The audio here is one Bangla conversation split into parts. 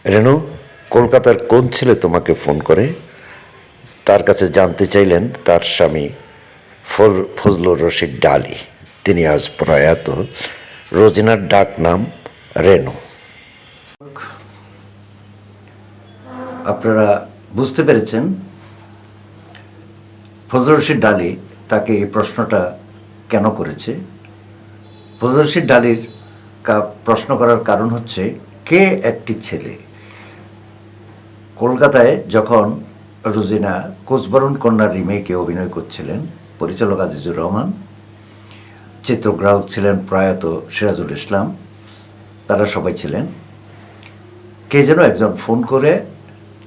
রেনু, কলকাতার কোন ছেলে তোমাকে ফোন করে? তার কাছে জানতে চাইলেন তার স্বামী ফজলুর রশিদ ডালি। তিনি আজ প্রয়াত। রোজিনার ডাক নাম রেনু। আপনারা বুঝতে পেরেছেন ফজলুর রশিদ ডালি তাকে এই প্রশ্নটা কেন করেছে। ফজলুর রশিদ ডালির প্রশ্ন করার কারণ হচ্ছে, কে একটি ছেলে কলকাতায় যখন রোজিনা কোচবরণ কন্যার রিমেকে অভিনয় করছিলেন, পরিচালক আজিজুর রহমান, চিত্রগ্রাহক ছিলেন প্রয়াত সিরাজুল ইসলাম, তারা সবাই ছিলেন। কে যেন একজন ফোন করে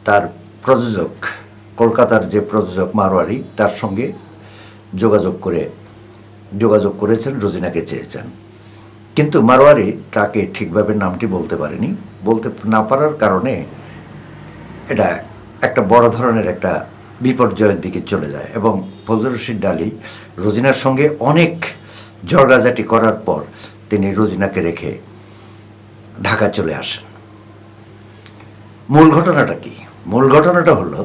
তার প্রযোজক, কলকাতার যে প্রযোজক মারোয়ারি, তার সঙ্গে যোগাযোগ করেছেন, রোজিনাকে চেয়েছেন। কিন্তু মারোয়ারি তাকে ঠিকভাবে নামটি বলতে পারেনি। বলতে না পারার কারণে এটা একটা বড় ধরনের একটা বিপর্যয়ের দিকে চলে যায় এবং ফজলুর রশিদ ডালি রোজিনার সঙ্গে অনেক ঝগড়াঝাটি করার পর তিনি রোজিনাকে রেখে ঢাকা চলে আসেন। মূল ঘটনাটা কি? মূল ঘটনাটা হলো,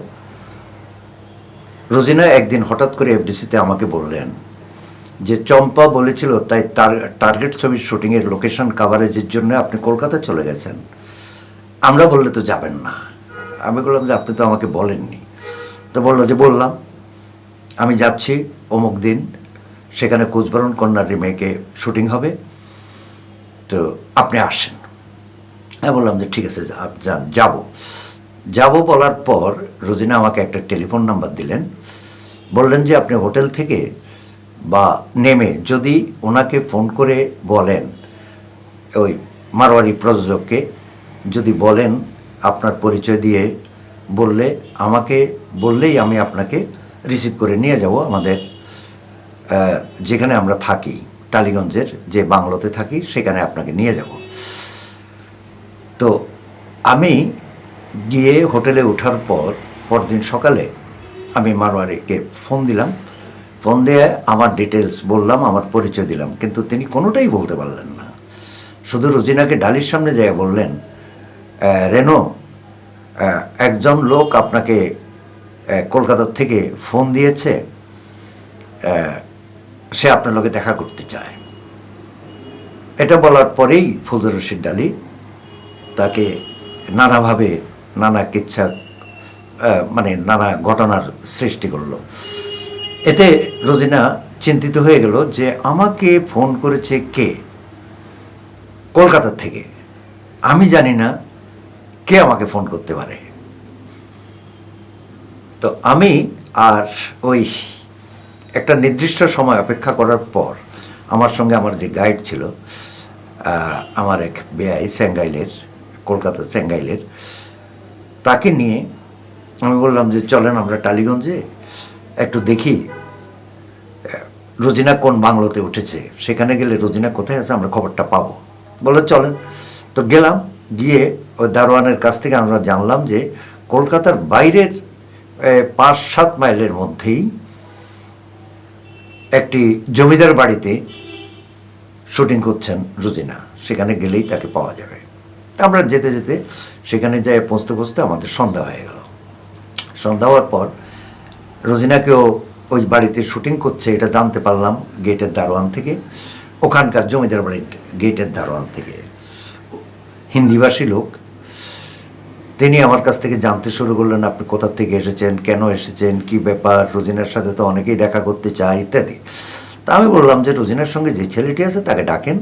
রোজিনা একদিন হঠাৎ করে এফডিসিতে আমাকে বললেন যে চম্পা বলেছিল তাই তার টার্গেট ছবির শুটিংয়ের লোকেশন কাভারেজের জন্য আপনি কলকাতা চলে গেছেন, আমরা বললে তো যাবেন না। আমি বললাম যে আপনি তো আমাকে বলেননি। তো বললো যে বললাম, আমি যাচ্ছি অমুক দিন, সেখানে কোচবরণ কন্যার রিমেকে শুটিং হবে, তো আপনি আসেন। আমি বললাম যে ঠিক আছে, যান, যাব বলার পর রোজিনা আমাকে একটা টেলিফোন নাম্বার দিলেন। বললেন যে আপনি হোটেল থেকে বা নেমে যদি ওনাকে ফোন করে বলেন, ওই মারোয়ারি প্রযোজককে যদি বলেন, আপনার পরিচয় দিয়ে আমাকে বললেই আমি আপনাকে রিসিভ করে নিয়ে যাব আমাদের যেখানে আমরা থাকি, টালিগঞ্জের যে বাংলোতে থাকি, সেখানে আপনাকে নিয়ে যাব। তো আমি গিয়ে হোটেলে ওঠার পরদিন সকালে আমি মারোয়ারিকে ফোন দিলাম। ফোন দিয়ে আমার ডিটেলস বললাম, আমার পরিচয় দিলাম, কিন্তু তিনি কোনোটাই বলতে পারলেন না। শুধু রোজিনাকে ডালির সামনে যেয়ে বললেন, রেনো, একজন লোক আপনাকে কলকাতার থেকে ফোন দিয়েছে, সে আপনার লোকে দেখা করতে চায়। এটা বলার পরেই ফজলুর রশিদ ডালি তাকে নানাভাবে নানা কিচ্ছা নানা ঘটনার সৃষ্টি করলো। এতে রোজিনা চিন্তিত হয়ে গেল যে আমাকে ফোন করেছে কে, কলকাতার থেকে, আমি জানি না কে আমাকে ফোন করতে পারে। তো আমি আর ওই একটা নির্দিষ্ট সময় অপেক্ষা করার পর আমার সঙ্গে আমার যে গাইড ছিল, আমার এক বেআই সেঙ্গাইলের, কলকাতা সেঙ্গাইলের, তাকে নিয়ে আমি বললাম যে চলেন আমরা টালিগঞ্জে একটু দেখি রোজিনা কোন বাংলোতে উঠেছে, সেখানে গেলে রোজিনা কোথায় আছে আমরা খবরটা পাবো। বলে চলেন। তো গেলাম, গিয়ে ওই দারোয়ানের কাছ থেকে আমরা জানলাম যে কলকাতার বাইরের 5-7 মাইলের মধ্যেই একটি জমিদার বাড়িতে শুটিং করছেন রোজিনা, সেখানে গেলেই তাকে পাওয়া যাবে। আমরা যেতে যেতে সেখানে যাই পৌঁছতে আমাদের সন্ধ্যা হয়ে গেল। সন্ধ্যা হওয়ার পর রোজিনাকেও ওই বাড়িতে শুটিং করছে এটা জানতে পারলাম গেটের দারোয়ান থেকে, ওখানকার জমিদার বাড়ির গেটের দারোয়ান থেকে, হিন্দিভাষী লোক। তিনি আমার কাছ থেকে জানতে শুরু করলেন, আপনি কোথা থেকে এসেছেন, কেন এসেছেন, কি ব্যাপার, রোজিনার সাথে তো অনেকেই দেখা করতে চায় ইত্যাদি। তা আমি বললাম যে রোজিনার সঙ্গে যে ছেলেটি আছে তাকে ডাকেন,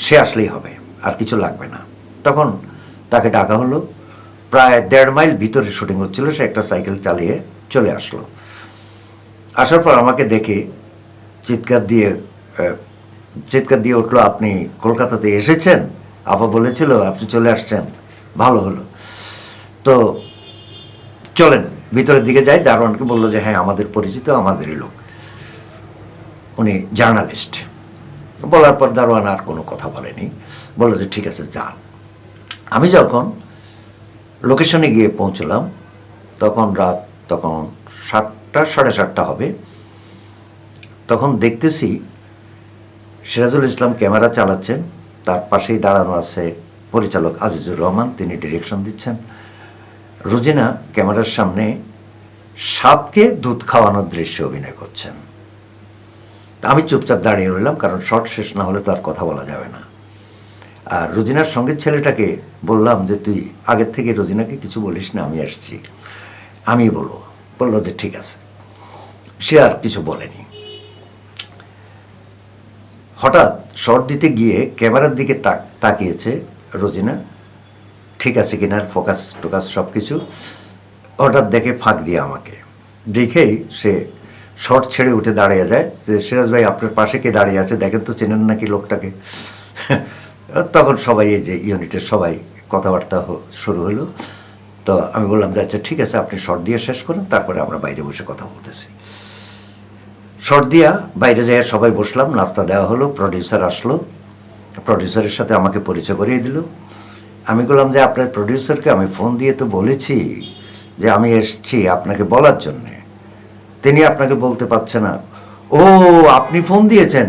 সে আসলেই হবে, আর কিছু লাগবে না। তখন তাকে ডাকা হলো। প্রায় 1.5 মাইল ভিতরে শুটিং হচ্ছিল, সে একটা সাইকেল চালিয়ে চলে আসলো। আসার পর আমাকে দেখে চিৎকার দিয়ে উঠলো, আপনি কলকাতাতে এসেছেন, আপা বলেছিল আপনি চলে আসছেন, ভালো হলো। তো চলেন ভিতরের দিকে যাই। দারোয়ানকে বললো যে হ্যাঁ আমাদের পরিচিত, আমাদেরই লোক, উনি জার্নালিস্ট। বলার পর দারোয়ান আর কোনো কথা বলেনি, বললো যে ঠিক আছে যান। আমি যখন লোকেশনে গিয়ে পৌঁছলাম তখন রাত 7টা 7:30 হবে। তখন দেখতেছি সিরাজুল ইসলাম ক্যামেরা চালাচ্ছেন, তার পাশেই দাঁড়ানো আছে পরিচালক আজিজুর রহমান, তিনি ডিরেকশন দিচ্ছেন। রোজিনা ক্যামেরার সামনে সাপকে দুধ খাওয়ানোর দৃশ্যে অভিনয় করছেন। তা আমি চুপচাপ দাঁড়িয়ে রইলাম, কারণ শর্ট শেষ না হলে তো আর কথা বলা যাবে না। আর রোজিনার সঙ্গের ছেলেটাকে বললাম যে তুই আগের থেকে রোজিনাকে কিছু বলিস না, আমি আসছি, আমি বললো যে ঠিক আছে। সে আর কিছু বলেনি। হঠাৎ শর্ট দিতে গিয়ে ক্যামেরার দিকে তাকিয়েছে রোজিনা, ঠিক আছে কিনার ফোকাস টোকাস সব কিছু। হঠাৎ দেখে ফাঁক দিয়ে আমাকে দেখেই সে শর্ট ছেড়ে উঠে দাঁড়িয়ে যায় যে সিরাজ ভাই আপনার পাশে কে দাঁড়িয়ে আছে, দেখেন তো চেনেন নাকি লোকটাকে। তখন সবাই এই যে ইউনিটের সবাই কথাবার্তা শুরু হলো। তো আমি বললাম যে আচ্ছা ঠিক আছে, আপনি শর্ট দিয়ে শেষ করেন, তারপরে আমরা বাইরে বসে কথা বলতেছি। শর্ট দিয়া বাইরে যাইয়া সবাই বসলাম, নাস্তা দেওয়া হলো, প্রডিউসার আসলো, প্রডিউসারের সাথে আমাকে পরিচয় করিয়ে দিল। আমি বললাম যে আপনার প্রডিউসারকে আমি ফোন দিয়ে তো বলেছি যে আমি এসছি আপনাকে বলার জন্যে, তিনি আপনাকে বলতে পারছে না। ও আপনি ফোন দিয়েছেন,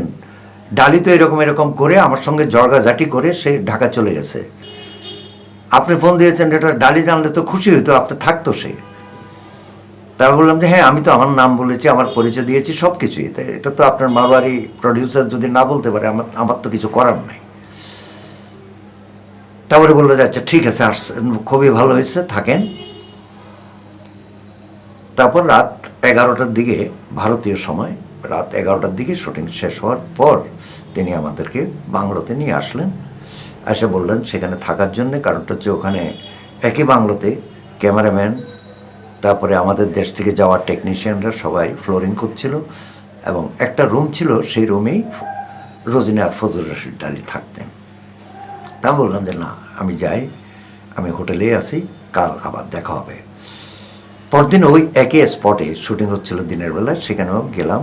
ডালি তো এরকম করে আমার সঙ্গে জর্গাজাটি করে সে ঢাকা চলে গেছে। আপনি ফোন দিয়েছেন, এটা ডালি জানলে তো খুশি হইতো, আপনার থাকতো সে। তা বললাম যে হ্যাঁ আমি তো আমার নাম বলেছি, আমার পরিচয় দিয়েছি, সব কিছুই। তাই এটা তো আপনার মারোয়ারি প্রডিউসার যদি না বলতে পারে আমার তো কিছু করার নাই। তারপরে বললো যে আচ্ছা ঠিক আছে, খুবই ভালো হয়েছে, থাকেন। তারপর রাত 11টার দিকে, ভারতীয় সময় রাত 11টার দিকে শুটিং শেষ হওয়ার পর তিনি আমাদেরকে বাংলোতে নিয়ে আসলেন। এসে বললেন সেখানে থাকার জন্যে, কারণটা হচ্ছে ওখানে একই বাংলোতে ক্যামেরাম্যান, তারপরে আমাদের দেশ থেকে যাওয়া টেকনিশিয়ানরা সবাই ফ্লোরিং করছিল, এবং একটা রুম ছিল, সেই রুমেই রোজিনা আর ফজলুর রশিদ ডালি থাকতেন। তা বললাম যে না আমি যাই, আমি হোটেলেই আছি, কাল আবার দেখা হবে। পরদিন ওই একই স্পটে শুটিং হচ্ছিল দিনের বেলা, সেখানেও গেলাম।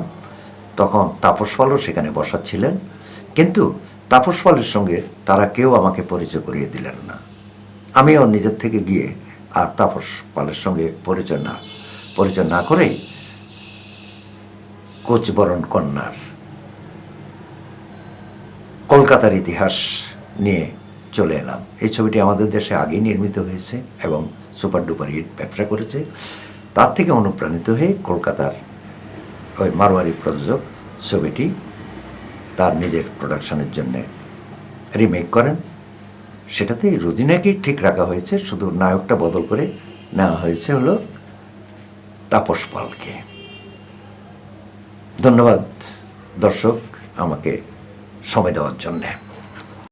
তখন তাপস পালও সেখানে বসা ছিলেন, কিন্তু তাপস পালের সঙ্গে তারা কেউ আমাকে পরিচয় করিয়ে দিলেন না। আমিও নিজের থেকে গিয়ে আর তাপস পালের সঙ্গে পরিচয় না করেই কোচবরণ কন্যার কলকাতার ইতিহাস নিয়ে চলে এলাম। এই ছবিটি আমাদের দেশে আগেই নির্মিত হয়েছে এবং সুপার ডুপার হিট ব্যবসা করেছে। তার থেকে অনুপ্রাণিত হয়ে কলকাতার ওই মারোয়ারি প্রযোজক ছবিটি তার নিজের প্রোডাকশনের জন্য রিমেক করেন। সেটাতে রোজিনাকেই ঠিক রাখা হয়েছে, শুধু নায়কটা বদল করে নেওয়া হয়েছে হলো তাপস পালকে। ধন্যবাদ দর্শক আমাকে সময় দেওয়ার জন্যে।